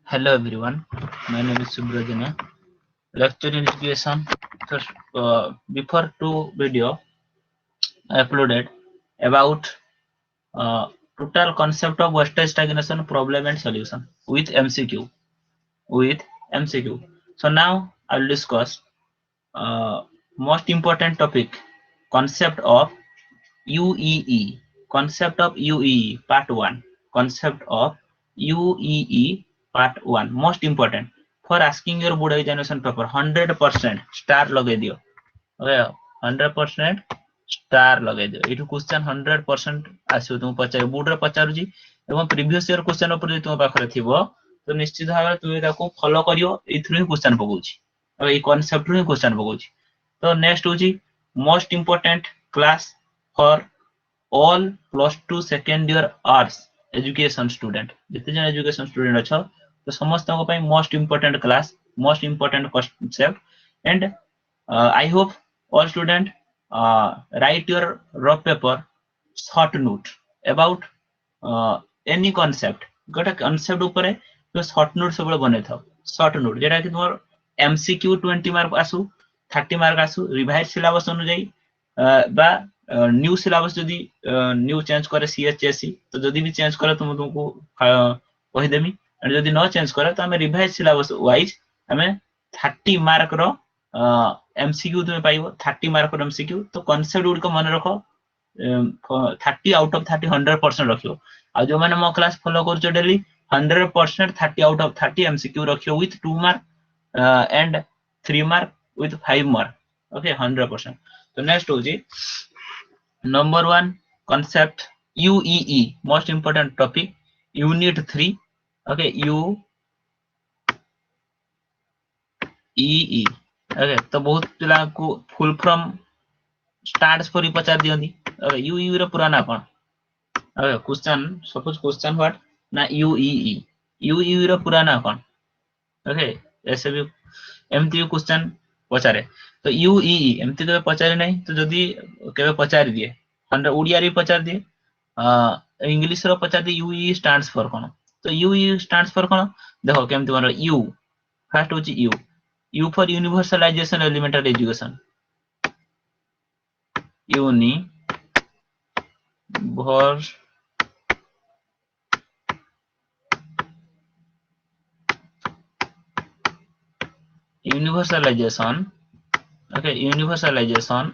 Hello everyone, my name is Subrajana, lecture in education. First, before two video I uploaded about total concept of wastage stagnation problem and solution with MCQ. With MCQ. So now I will discuss most important topic, concept of UEE. Concept of UEE part 1. Concept of UEE part 1. Most important. For asking your board examination paper 100% star लगे दियो. Okay, 100% star लगे दियो. ଏଠୁ question 100% ଆସିବ ତୁମ ପଚାରିବ ବୋର୍ଡରେ ପଚାରୁଛି ଏବଂ previous year question ଉପରେ ଯଦି ତୁମ ପାଖରେ ଥିବ ତ ନିଶ୍ଚିତ ଭାବରେ ତୁମେ ତାକୁ ଫଲୋ କରିବ ଏଇଥିରୁ ହିଁ question ପକଉଛି. ଆଉ ଏଇ concept ରୁ ହିଁ question ପକଉଛି. ତ next ହଉଛି most important class for all +2 second year arts education student जितने जन education student अच्छा तो समस्त को पाई most important class most important concept and I hope all student write your rough paper short note about any concept गोटे concept ऊपर तो short note सब बने था short note जेटा कि तुम्हार MCQ 20 मार्क आसु 30 मार्क आसु रिवाइज सिलेबस अनुଯାयी बा न्यू सिलेबस जदि न्यू चेंज करे सीएचएसई तो जदि भी चेंज करे तो तुमको कहिदेमी एंड जदि न चेंज करे तो हमें रिवाइज सिलेबस वाइज हमें 30 मार्क रो एमसीक्यू तुम पाइबो 30 मार्क रो एमसीक्यू तो कांसेप्ट गुड को मन रखो 30 आउट ऑफ 30 100% रखियो आ जो माने मो क्लास फॉलो करछो डेली 100% 30 आउट ऑफ 30 एमसीक्यू रखियो with 2 mark and 3 mark with 5 mark okay 100%. तो नेक्स्ट हो जी number 1 concept UEE most important topic unit 3 okay UEE okay तो बहुत पिला को फुल फॉर्म स्टार्ट्स पर पचार दियंती okay UEE रो पूरा ना कोन okay question suppose question what ना UEE रो पूरा ना कोन okay ऐसे भी एमती क्वेश्चन पचारे तो UEE एमती तो पचारे नहीं तो जदी केबे पचार दिए ओडिया रे पचार दिए इंग्लिश रो पचार दिए UEE स्टैंड्स फॉर कोन तो UEE स्टैंड्स फॉर कोन देखो केमती मानो U फर्स्ट होची U for universalization elementary education universalization okay universalization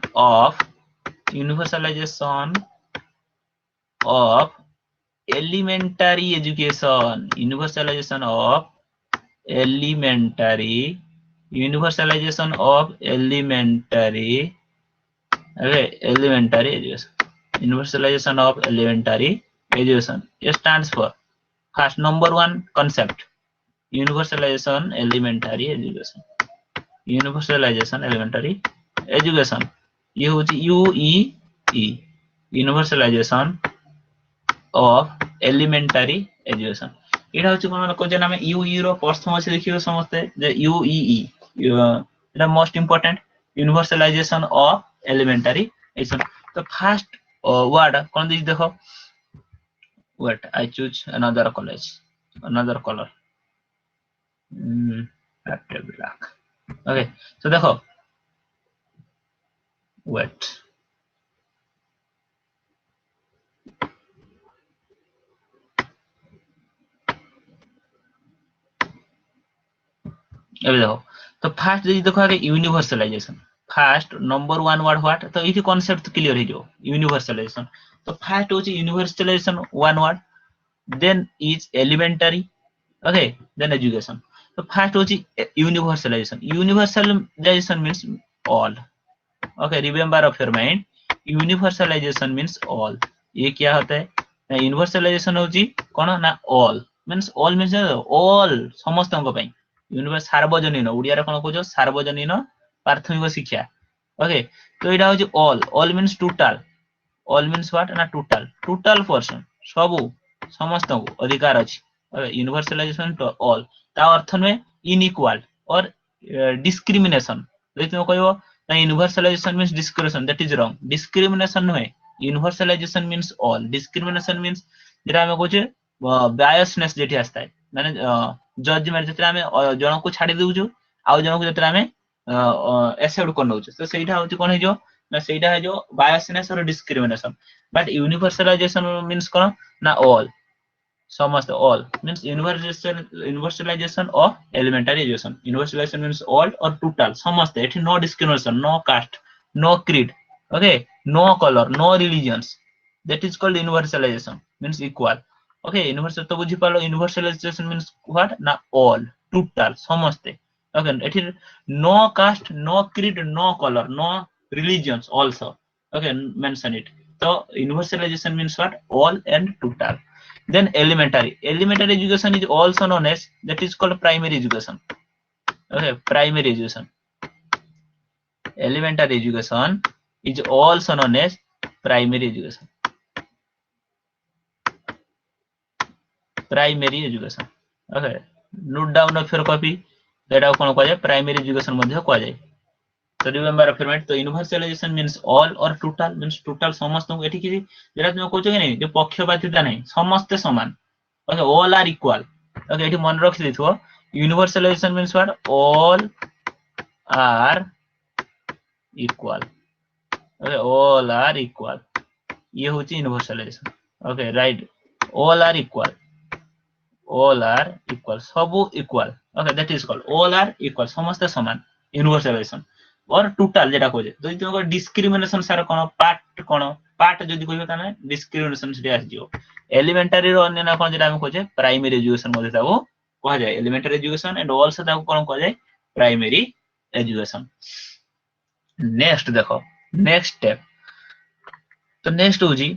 of elementary education universalization of elementary okay elementary education universalization of elementary education it stands for first number 1 concept universalization elementary education ये होची UEE universalization of elementary education एटा होची कोन को जे नाम UEE रो प्रथम से देखियो समझते जे UEE Etah most important universalization of elementary education तो फर्स्ट वर्ड कोन दी देखो wait I choose another college another color black okay so देखो wait अब देखो तो फर्स्ट यदि देखो आगे universalization first number 1 word what तो इथि कांसेप्ट क्लियर हे जो यूनिवर्सलाइजेशन तो फर्स्ट होची universalisation 1 word then is elementary okay then education तो फर्स्ट होची universalisation means all okay remember of your mind universalisation means all ये क्या होता है यूनिवर्सलाइजेशन होची कोन ना ऑल मींस ऑल समस्त को पई यूनिवर्स सार्वजनीन ओडिया रे कोन कहजो सार्वजनीन प्राथमिक शिक्षा ओके तो एटा होची all means total all means what ना टोटल पर्सन सब समस्त को अधिकार अछि ओके यूनिवर्सलाइजेशन टू ऑल ता अर्थ में इनइक्वल और डिस्क्रिमिनेशन यदि तुम कहबो ना universalization means discrimination that is wrong discrimination no universalization means all discrimination means जेटा हम कहछे बायसनेस जेठी आस्ता है माने जजमेंट जते आमे जण को छाडी देउछु आ जण को जते आमे एक्सेप्ट कर नउछु तो सेटा होची कोन हेजो ना सेटा हेजो बायसनेस और डिस्क्रिमिनेशन बट यूनिवर्सलाइजेशन मींस कोन ना ऑल समस्त all means universalization of elementary education universalization means all or total समस्त एठी no discrimination no caste no creed okay no color no religions that is called universalization means equal okay universal तो बुझी पालो universalization means what ना all total समस्त okay एठी no caste no creed no color no religions also okay mention it so universalization means what all and total. Then elementary education is also known as that is called primary education. Okay, primary education. Elementary education is also known as primary education. Primary education. Okay, note down of your copy. That how कौन कहा primary education मध्य कहा जाए. So remember affirmate तो universalization means all or total means total समस्त को एठी किसी जेरा तुम कहछ कि नहीं जो पक्षपातिता नहीं समस्त समान. Okay, all are equal. Okay, एठी मन रखि देथो universalization means what all are equal. Okay, all are equal. ये होची universalization. Okay, right. All are equal. All are equal. सबु equal. Okay, that is called all are equal. समस्त समान universalization. और total जेटा कहजे जदि तुमको डिस्क्रिमिनेशन सार कोन पार्ट जदि कहबे ताने डिस्क्रिमिनेशन से आस जियो एलिमेंटरी रो अन्य ना कोन जेटा हम कहजे प्राइमरी एजुकेशन मध्ये ताको कहा जाय एलिमेंटरी एजुकेशन एंड आल्सो ताको कोन कहा जाय प्राइमरी एजुकेशन. नेक्स्ट देखो नेक्स्ट स्टेप तो नेक्स्ट होजी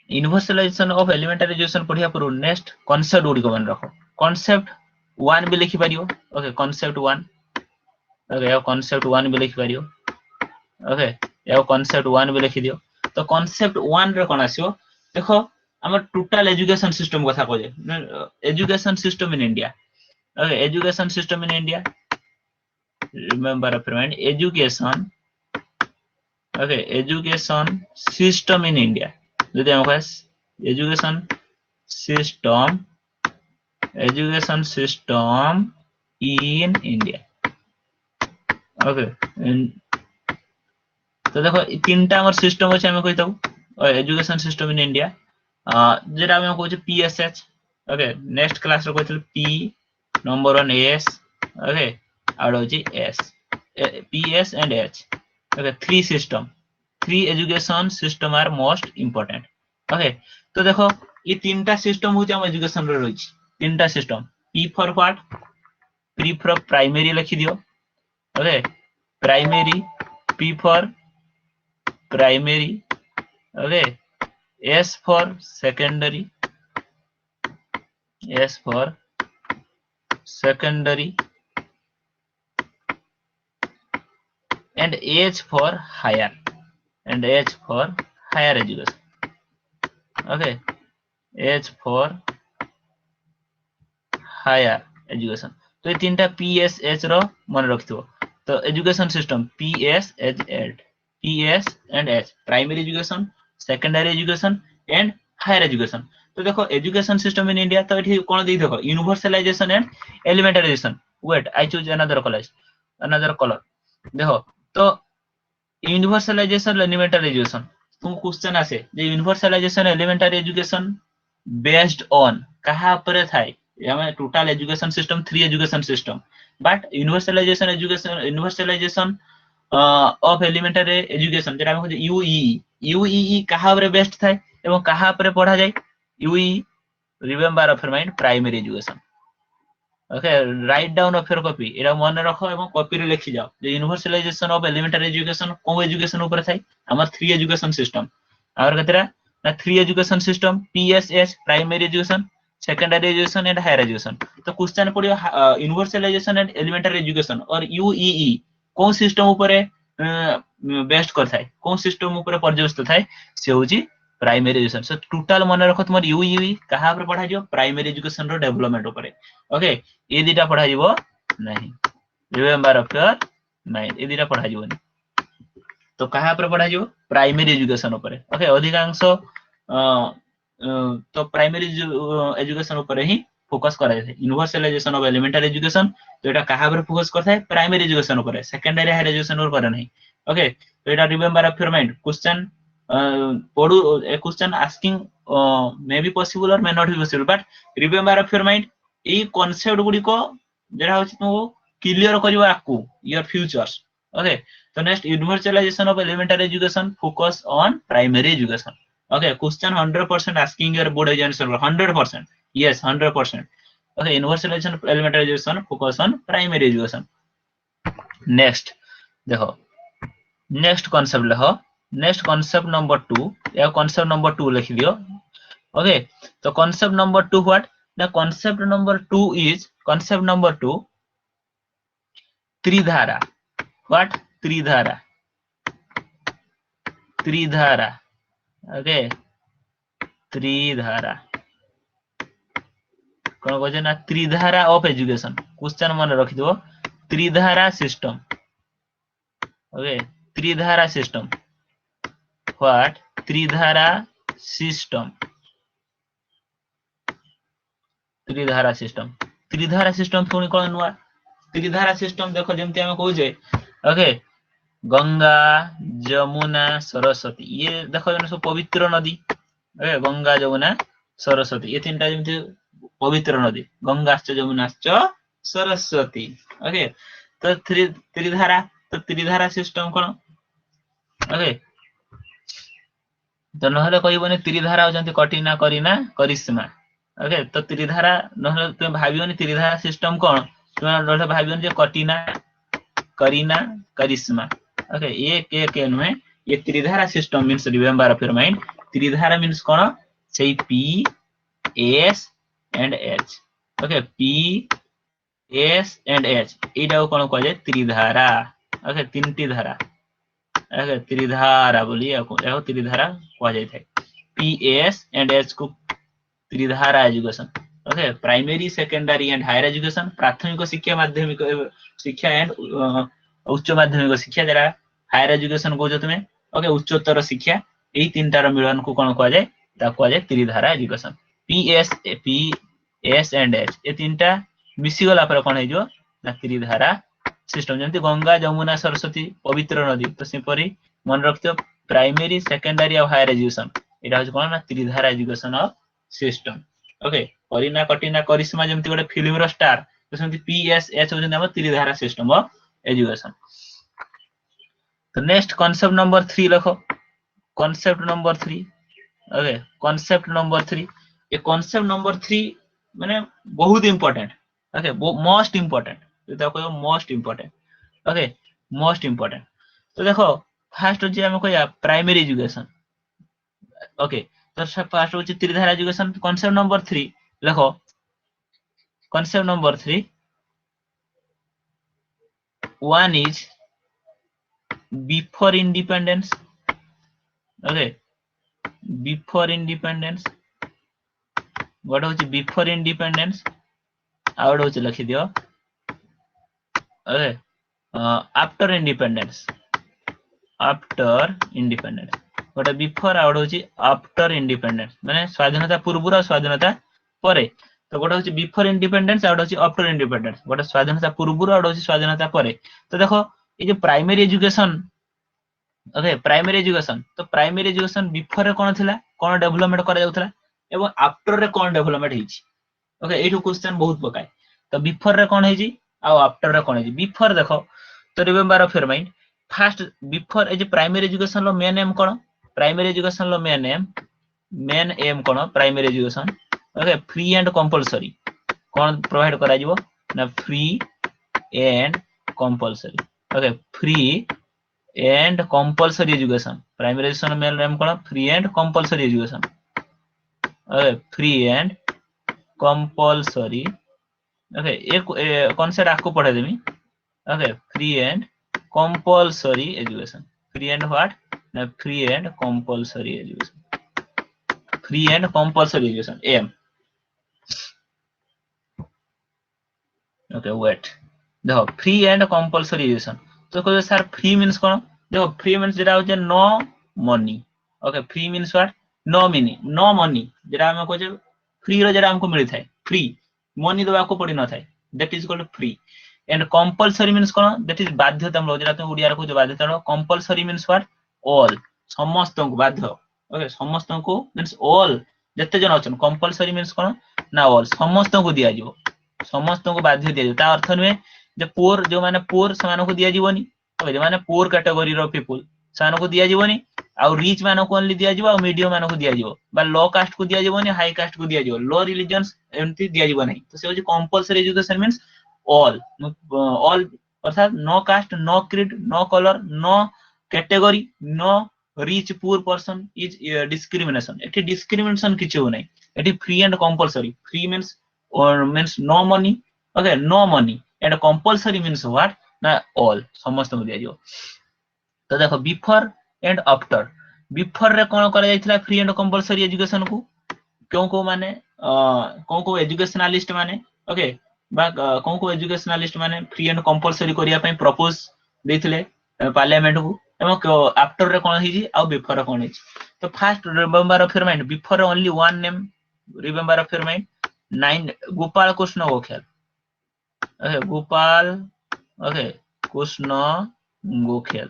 यूनिवर्सलाइजेशन ऑफ एलिमेंटरी एजुकेशन पढ़िया पर नेक्स्ट कांसेप्ट गुडी को मन रखो कांसेप्ट 1 भी लिखि परियो. ओके कांसेप्ट 1 ओके या कांसेप्ट 1 भी लिखि परियो. ओके या कांसेप्ट 1 भी लिखि दियो तो कांसेप्ट 1 रे कोन आसीओ देखो हमर टोटल एजुकेशन सिस्टम कथा कहजे education system in India. Okay education system in India remember friend education okay education system in India जदि हम कहस education system in India. Okay तो देखो तीनटा हमर सिस्टम अछि हम कहितौ एजुकेशन सिस्टम इन इंडिया जेटा हम कहू पीएसएच. ओके नेक्स्ट क्लास रो कहथि P number 1 S okay out होची S PS and H. Okay three system three education system are most important. Okay तो देखो ये तीनटा सिस्टम होची हम एजुकेशन रो रही तीनटा system P for what P for primary लिखि दियो. Okay primary P for primary, okay. S for secondary, S for secondary, and H for higher, and H for higher education. Okay, H for higher education. तो ये तीनटा P S H रो मन रखिथो तो education system PS and H primary education secondary education and higher education. तो देखो education system in India तो एठी कोन देई देखो universalization and elementary education. Wait I choose another colour देखो तो यूनिवर्सलाइजेशन एलिमेंटरी एजुकेशन तुम क्वेश्चन आसे जे universalization elementary education based on कहा पर थाई यामे total education system three education system but universalization of elementary education जेटा हम कहै UEE कहा पर बेस्ट थाई एवं कहा पर पढ़ा जाय UEE remember of mind primary education. Okay write down of your copy एरा मन रखो एवं कॉपी रे लिखि जाओ जे यूनिवर्सलाइजेशन ऑफ एलिमेंटरी एजुकेशन को एजुकेशन ऊपर थाई हमर थ्री एजुकेशन सिस्टम और कतरा ना three education system PSH primary education secondary education and higher education. तो क्वेश्चन पड़ियो यूनिवर्सलाइजेशन एंड एलिमेंटरी एजुकेशन और UEE कोन सिस्टम ऊपर बेस्ट कर थाय कोन सिस्टम ऊपर पर्यवस्त थाय से होची प्राइमरी एजुकेशन. सो टोटल मन रखो तुम UEE कहा पर पढ़ा जियो प्राइमरी एजुकेशन रो डेवलपमेंट ऊपर. ओके ये दिटा पढ़ा जिवो नहीं रिमेंबर ऑफ योर माइंड ये दिटा पढ़ा जिवो तो कहा पर पढ़ा जिवो प्राइमरी एजुकेशन ऊपर. ओके अधिकांश तो प्राइमरी एजुकेशन ऊपर ही फोकस कराई थे यूनिवर्सलाइजेशन ऑफ एलिमेंटरी एजुकेशन तो एटा कहा पर फोकस करता है प्राइमरी एजुकेशन ऊपर सेकेंडरी हायर एजुकेशन ऊपर करे नहीं ओके तो एटा remember of your mind question पढु a question asking may be possible और may not be possible but remember of your mind a concept गुडी को जेरा होछि तुमको क्लियर करियो आकू your futures okay so next universalization of elementary education focus on primary education okay question 100% asking your board answer 100% yes 100% okay universalization of elementary education focus on primary education next देखो next concept लिखो next concept number 2 या concept number 2 लिख दियो okay so concept number 2 what the concept number 2 is concept number 2 Tridhara what Tridhara Tridhara okay Tridhara कौन कहते ना Tridhara of education question मन रखि दो Tridhara system okay Tridhara system what Tridhara system Tridhara system पुणी कौन नुआ त्रिधारा सिस्टम देखो जमती हम कहूजे ओके गंगा जमुना सरस्वती ये देखो जन सब पवित्र नदी ओके गंगा जमुना सरस्वती ये तीनटा जमती पवित्र नदी गंगाश्च जमुनाश्च सरस्वती ओके तो त्रिधारा सिस्टम कौन ओके तो नहले कहबनी त्रिधारा होचंती कटिना करीना करिश्मा ओके तो त्रिधारा नहले तुम भाबियोनी त्रिधारा सिस्टम कौन तुम नहले भाबियोनी जे कटिना करीना करिश्मा ओके ये के नुहे ये Tridhara system means remember of your mind Tridhara means कौन से P S and H okay P S and H एटा कौन कह जाए त्रिधारा ओके तीनटी धारा ओके त्रिधारा बोली या त्रिधारा कह जाय थाए पी एस एंड एच को त्रिधारा education okay primary secondary and higher education प्राथमिक शिक्षा माध्यमिक शिक्षा एंड उच्च माध्यमिक शिक्षा जरा हायर एजुकेशन को तुम ओके उच्चतर शिक्षा यही तीनटार मिलन को कौन कह जाए कह जाए Tridhara education P S and H ये तीनटा मिसीगला पर कौन हो त्रिधारा सिस्टम जमी गंगा जमुना सरस्वती पवित्र नदी तो सेपरी मन रखियो प्राइमरी सेकेंडरी और हायर एजुकेशन यहाँ हूँ कौन ना त्रिधारा education of system okay Kareena Katrina Karishma जमी गोटे फिल्म स्टार तो सेमती पीएसएच होम त्रिधारा सिस्टम ऑफ एजुकेशन तो नेक्स्ट कॉन्सेप्ट नंबर 3 लिखो concept number 3 okay concept number 3 ये कॉन्सेप्ट नंबर 3 माने बहुत important okay most important most important okay most important तो देखो फास्ट होची हम कहया प्राइमरी एजुकेशन ओके तो फास्ट होची त्रिधारा एजुकेशन कॉन्सेप्ट नंबर 3 लिखो concept number 3 one is before independence okay before independence what होची before independence आउट होची लिखि दियो ओके आफ्टर इंडिपेंडेंस गोटे बिफोर आउट होची आफ्टर इंडिपेंडेंस माने स्वाधीनता पूर्व और स्वाधीनता परे तो गोटे होची बिफोर इंडिपेंडेंस आउट होची आफ्टर इंडिपेंडेंस गोटे स्वाधीनता पूर्व और होची स्वाधीनता परे तो देखो ये जो primary education okay primary education तो प्राइमरी एजुकेशन बिफोर रे कोन थिला कोन डेवलपमेंट करा जाउथला एवं आफ्टर रे कोन डेवलपमेंट हिची ओके एठो क्वेश्चन बहुत पकाय तो बिफोर रे कोन हिची आ आफ्टर रे कोन हिची बिफोर देखो तो remember of your mind first before a जे प्राइमरी एजुकेशन लो मेन एम कोन प्राइमरी एजुकेशन लो मेन एम कोन primary education okay free and compulsory कोन प्रोवाइड करा जिवो ना free and compulsory okay free and compulsory education primary education main name कोन free and compulsory education okay free and compulsory okay एक concept आपको पढ़ा देमी okay free and compulsory education free and what ना free and compulsory education free and compulsory education um okay wait देखो free and compulsory education तो कहो sir free means कोन देखो free means जेटा हो no money okay free means what no money जेटा हम कहो फ्री रो जेटा हमको मिली थाए फ्री मनी दवा को पड़ी न थाए that is called free and compulsory means कोन दैट इज बाध्यतामूलक जेटा तुम ओडिया रे कहू बाध्यतामूलक कंपलसरी मींस व्हाट ऑल समस्त को बाध्य ओके समस्त को मींस ऑल जते जन अछन कंपलसरी मींस कोन ना ऑल समस्त को दिया जिवो समस्त को बाध्य दिया जिवो ता अर्थ नुहे जे पुअर जो माने पुअर समान को दिया जीवनी ओके जे माने पुअर कैटेगरी रो पीपल समान को दिया जीवनी आउ रिच मान को ओनली दिया जिवो आ मीडियम मान को दिया जिवो बा लो कास्ट को दिया जीवनी हाई कास्ट को दिया जिवो लो रिलीजन्स एमती दिया जिवो नहीं तो से होची कंपलसरी एजुकेशन मींस ऑल अर्थात no caste no creed no colour no category no rich poor person is discrimination एठी डिस्क्रिमिनेशन किछु नै एठी free and compulsory free means no money okay no money and compulsory means what ना all समस्त को दिया जिवो तो देखो बिफोर एंड आफ्टर बिफोर रे कोन करा जायथिला फ्री एंड कंपलसरी एजुकेशन को को माने को एजुकेशनलिस्ट माने ओके बा को एजुकेशनलिस्ट माने फ्री एंड कंपलसरी करिया पई प्रपोज देथिले पार्लियामेंट को एवं आफ्टर रे कोन हिजी आ बिफोर कोन हिजी तो first remember of your mind before only one name remember of your mind 9 Gopal Krishna Gokhale okay Gopal okay Krishna Gokhale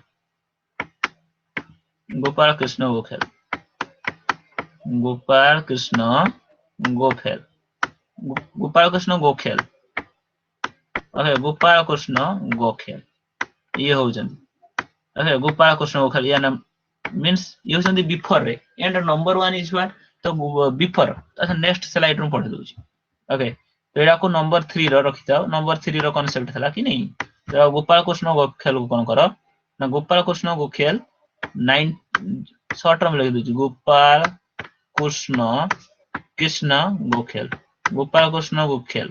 Gopal Krishna Gokhale Gopal Krishna Gokhale Gopal Krishna Gokhale okay Gopal Krishna Gokhale ये होजन ओके गोपाल कृष्ण गोखले या नाम मींस ये होजन बिफोर रे एंड नंबर 1 इज व्हाट तो बिफोर अच्छा नेक्स्ट स्लाइड रो पढ़े दूची ओके तो एडा को नंबर 3 रो रखि जाओ नंबर 3 रो कांसेप्ट थला कि नहीं तो गोपाल कृष्ण गोखले को कोन करो ना गोपाल कृष्ण गोखले 9 शॉर्ट टर्म लिख दूची गोपाल कृष्ण गोखले गोपाल कृष्ण गोखले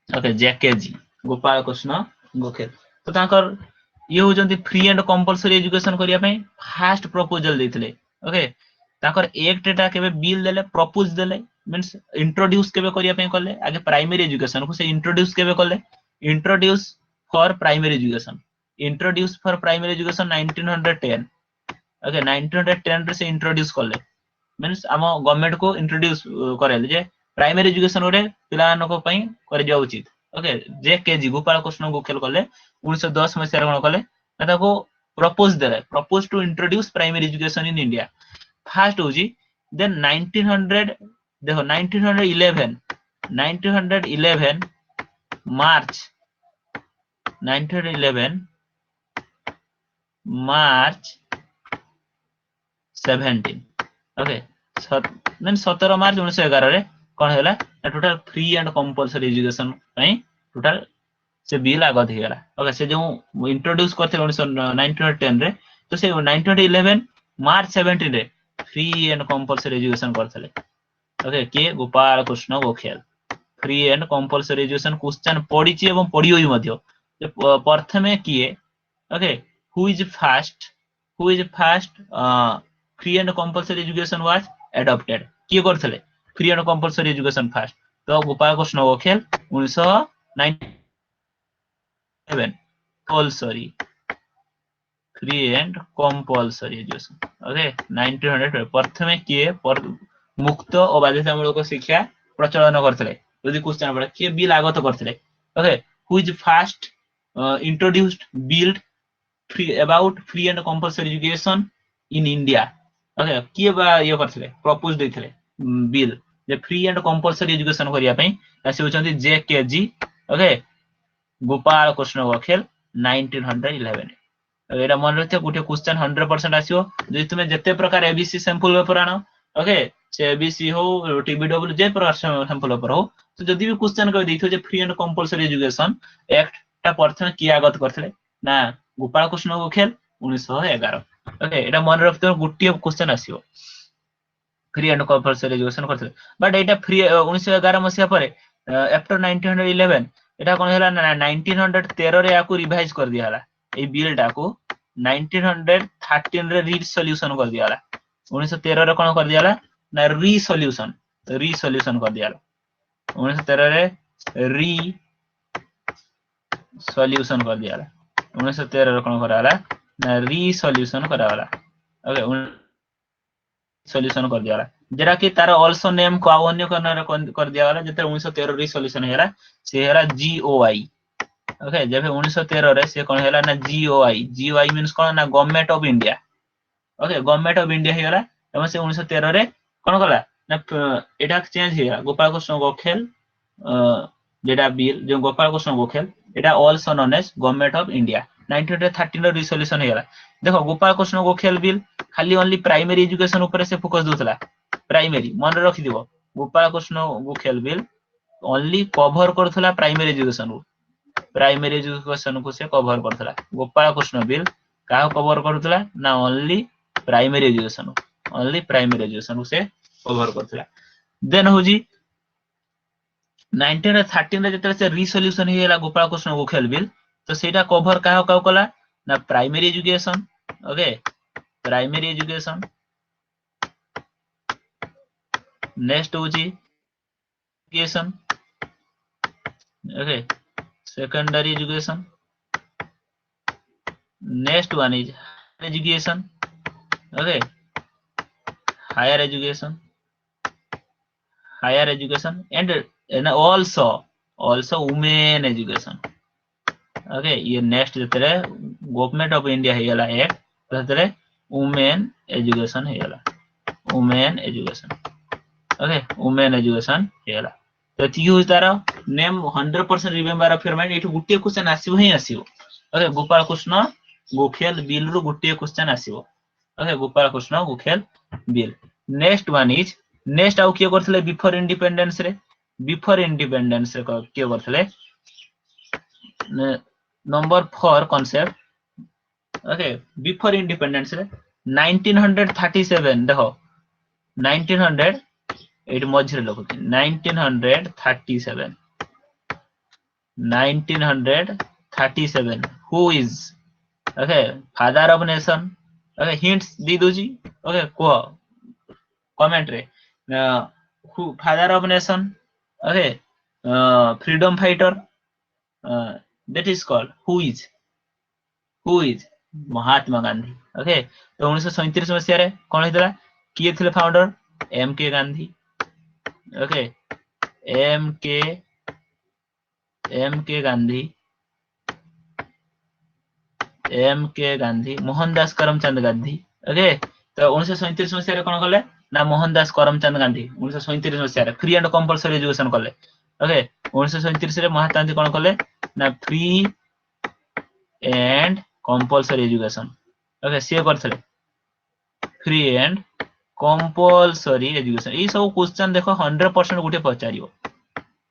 ओके जेकेजी गोपाल कृष्ण गोखले तो ताकर ये होजंती फ्री एंड कंपलसरी एजुकेशन करिया पई फास्ट प्रपोजल देथिले ओके ताकर एक्ट एटा केबे बिल देले प्रपोज देले मींस इंट्रोड्यूस केबे करिया पई करले आगे प्राइमरी एजुकेशन को से इंट्रोड्यूस केबे करले introduce for primary education introduce for primary education 1910 okay 1910 रे से इंट्रोड्यूस करले मींस हम गवर्नमेंट को इंट्रोड्यूस करेले जे प्राइमरी एजुकेशन ओरे पिलान को पई कर जा उचित ओके जे केजी गोपाल कृष्ण गोखले कले 1910 मसिया कोन कले ना को प्रपोज देले propose to introduce primary education in India first होजी देन 1900 देखो 1911 मार्च 1911 मार्च 17 ओके देन 17 मार्च 1911 रे कोन हैला total free and compulsory education पई टोटल से बिल आगत हेगला ओके से जो इंट्रोड्यूस करथे 1910 रे तो से 1911 मार्च 17 रे फ्री एंड कंपलसरी एजुकेशन करथले ओके के Gopal Krishna Gokhale free and compulsory education question पढी छि एवं पढियो ही मध्य प्रथमे किए okay who is first free and compulsory education was adopted किए करथले free and compulsory education first तो Gopal Krishna Gokhale 1997 compulsory free and compulsory education okay 1900 प्रथमे किए मुक्त और बाध्यतामूलक शिक्षा प्रचलन करथले यदि क्वेश्चन पड़े किए बिल आगत करथले okay who is first introduced bill free about free and compulsory education in India okay किए बा ये करथले प्रपोज देथले बिल जे फ्री एंड कंपलसरी एजुकेशन करिया पई से होचंती जेकेजी ओके गोपाल कृष्ण गोखले 1911 एटा मन रखते गोटे क्वेश्चन 100% आसीओ जे तुमे जते प्रकार एबीसी सैंपल पेपर आनो ओके से एबीसी हो टीबीडब्ल्यू जे प्रकार सैंपल पेपर हो तो जदी भी क्वेश्चन कर देथो जे free and compulsory education act ता प्रथम किया आगत करथले ना गोपाल कृष्ण गोखले 1911 ओके एटा मन रखते गोटे क्वेश्चन आसीओ फ्री एंड कंपलसरी एजुकेशन करथले बट एटा फ्री 1911 मसिया परे आफ्टर 1911 एटा कोन हैला 1913 रे याकू रिवाइज कर दिया हला ए बिल टाको 1913 रे री सॉल्यूशन कर दिया हला 1913 रे कोन कर दिया हला ना री सॉल्यूशन कर दिया हला 1913 रे री सॉल्यूशन कर दिया हला 1913 रे कोन करा हला ना री सॉल्यूशन करा हला ओके सॉल्यूशन कर दिया हला जरा कि तार आल्सो नेम को अन्य कर दिया गला जते 1913 रिसोल्यूशन हेरा से हेरा जीओआई। ओके जब 1913 रे से कोन हेला ना जीओआई। जीओआई मींस कोन ना government of India. Okay government of India हेला एवं से 1913 रे कोन कला ना एटा चेंज हेला गोपाल कृष्ण गोखेल जेटा बिल जो गोपाल कृष्ण गोखेल एटा also known as government of India 1913 रो रिसोल्यूशन हेला। देखो गोपाल कृष्ण गोखेल बिल खाली ओनली प्राइमरी एजुकेशन ऊपर से फोकस दोतला प्राइमरी मन रखि दिबो Gopal Krishna Gokhale bill only cover करथला प्राइमरी एजुकेशन को। प्राइमरी एजुकेशन को से कवर करथला। गोपाल कृष्ण बिल का कवर करथला ना only primary education only primary education को से कवर करथला। देन होजी 1913 रे जते से रिसोल्यूशन हेला गोपाल कृष्ण गोखेल बिल तो सेटा कवर का कला ना primary education. Okay primary education next होजी education. Okay secondary education next one is education। okay higher education and also women education। okay ये next जतरे गवर्नमेंट ऑफ इंडिया हेला एक्ट जतरे वुमेन एजुकेशन हेला women education. Okay women education हेला तो ती हो तार name 100% remember of your mind. एठु गुटिए क्वेश्चन आसीबो ही आसीबो। ओके गोपाल कृष्ण गोखेल बिल रु गुटिए क्वेश्चन आसीबो। Okay Gopal Krishna Gokhale bill. Next one is next आउ किए करथले बिफोर इंडिपेंडेंस रे किए करथले number 4 concept. Okay before independence रे 1937 देखो 1900 एट मझिरे लिखुछि 1937 who is okay father of nation. Okay hints दी दोजी। ओके को कमेंट रे who father of nation. Okay freedom fighter that is called who is Mahatma Gandhi. Okay तो 1937 मसिया रे कोन हेतला किए थिले फाउंडर एम के गांधी। ओके एम के गांधी मोहनदास करमचंद गांधी। ओके तो 1937 मसिया रे कोन कले ना मोहनदास करमचंद गांधी 1937 मसिया रे फ्री एंड कंपलसरी एजुकेशन कले। ओके 1937 रे महात्मा गांधी कोन कले ना free and compulsory education. Okay से करथले फ्री एंड कंपलसरी एजुकेशन। ई सब क्वेश्चन देखो 100% गुटे पचारियो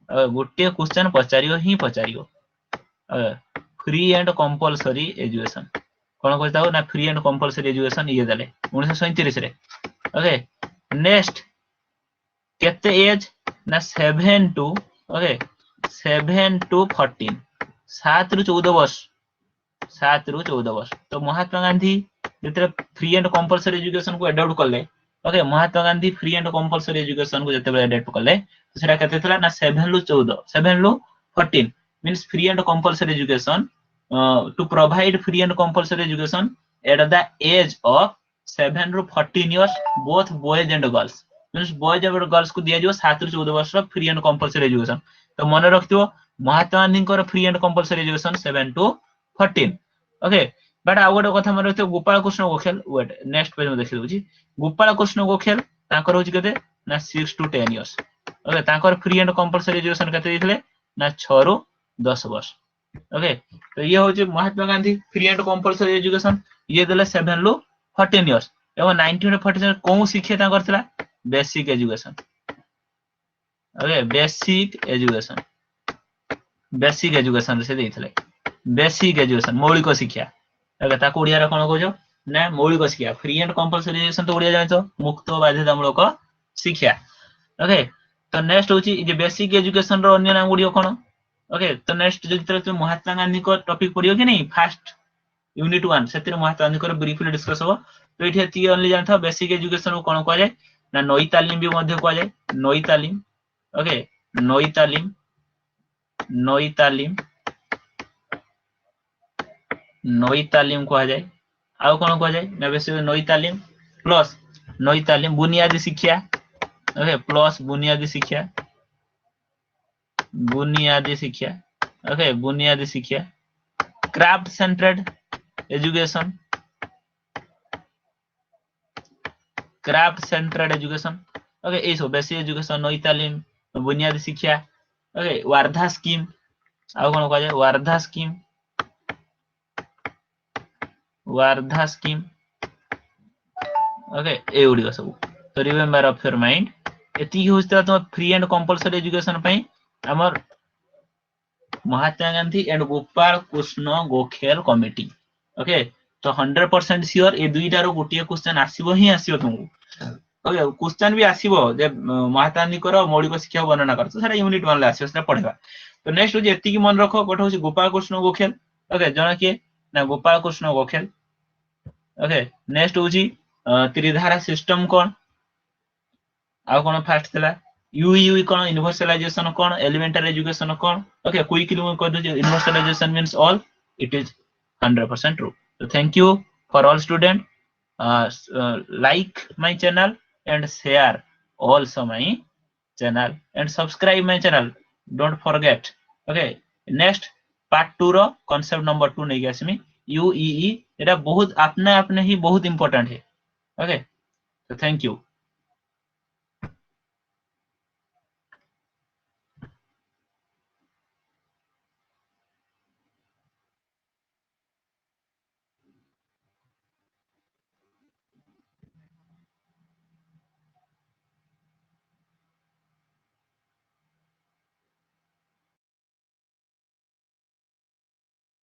गोटे क्वेश्चन पचारियो ही पचारियो फ्री एंड कंपलसरी एजुकेशन कोन कहता हो ना फ्री एंड कंपलसरी एजुकेशन ये देले 1937 रे। ओके नेक्स्ट केते एज ना 7 टू ओके 7 टू 14 7 रु 14 वर्ष 7 रु 14 वर्ष। तो महात्मा गांधी जते फ्री एंड कंपलसरी एजुकेशन को अडॉप्ट करले। Okay Mahatma Gandhi free and compulsory education को जते अडॉप्ट करले तो सेटा केते थला ना 7 रु 14 7 रु 14 means free and compulsory education to provide free and compulsory education at the age of 7 रु 14 years both boys and girls means boys and girls को दिया जो 7 रु 14 वर्ष फ्री एंड कंपलसरी एजुकेशन। तो मन रखथियो महात्मा गांधी को free and compulsory education 7 to 14। Okay but आउ गोटे कथा मन रखथियो Gopal Krishna Gokhale wait next page में देखि दोछि गोपाल कृष्ण गोखेल ताकर होछि केते ना 6 टू 10 इयर्स। ओके ताकर फ्री एंड कंपलसरी एजुकेशन केते दिथले ना 6 रु 10 वर्ष। ओके तो ये होछि Mahatma Gandhi free and compulsory education ये देले 7 रु 14 इयर्स एवं 1947 कोन शिक्षा ता करथला basic education. Okay basic education से देथले बेसिक एजुकेशन मौलिक शिक्षा। ओके ताको ओडिया रे कोन कहजो ना मौलिक शिक्षा फ्री एंड कंपलसरी एजुकेशन तो ओडिया जानछो मुक्त बाध्यतामूलक शिक्षा। ओके तो नेक्स्ट होछि जे बेसिक एजुकेशन रो अन्य नाम गुडियो कोन। ओके तो नेक्स्ट जो महात्मा गांधी को टॉपिक पढ़ियो कि नहीं फर्स्ट यूनिट 1 सेतिर महात्मा गांधी को ब्रीफली डिस्कस हो। तो एठी ती ओनली जानथा बेसिक एजुकेशन को कोन कहले ना नई तालीम भी मध्य कहले नई तालीम। ओके नई तालीम कहा जाए आउ कोन कहा जाए ना बेसिक नई तालीम प्लस नई तालीम बुनियादी शिक्षा ओके प्लस बुनियादी शिक्षा ओके बुनियादी शिक्षा क्राफ्ट सेंटर्ड एजुकेशन ओके ये सब बेसिक एजुकेशन नई तालीम बुनियादी शिक्षा ओके वार्धा स्कीम आउ कोन कह जाय वार्धा स्कीम ओके ए उडी सब तो रिमेंबर ऑफ योर माइंड एति होस्ता तुम फ्री एंड कंपलसरी एजुकेशन पई हमर Mahatma Gandhi and Gopal Krishna Gokhale committee okay तो 100% श्योर ए दुईटा रो गोटिए क्वेश्चन आसीबो ही आसीबो तुमको ओके क्वेश्चन भी आसीबो जे महात्मा गांधी को मौलिक शिक्षा वर्णना कर तो सारा यूनिट 1 ले आसीबो सेटा पढेबा तो नेक्स्ट हो जे एति की मन रखो कोठ हो गोपाल कृष्ण गोखेल ओके जणा के ना गोपाल कृष्ण गोखेल ओके नेक्स्ट हो जी त्रिधारा सिस्टम कोन आ कोन फास्ट थला यूयू कोन यूनिवर्सलाइजेशन कोन एलिमेंटरी एजुकेशन कोन ओके क्विकली मैं कह दो universalization means all it is 100% true so thank you for all student like my channel and share also my channel and subscribe my channel don't forget okay next part 2 रो concept number 2 नहीं आसमी UEE एटा बहुत अपने ही बहुत important है okay so thank you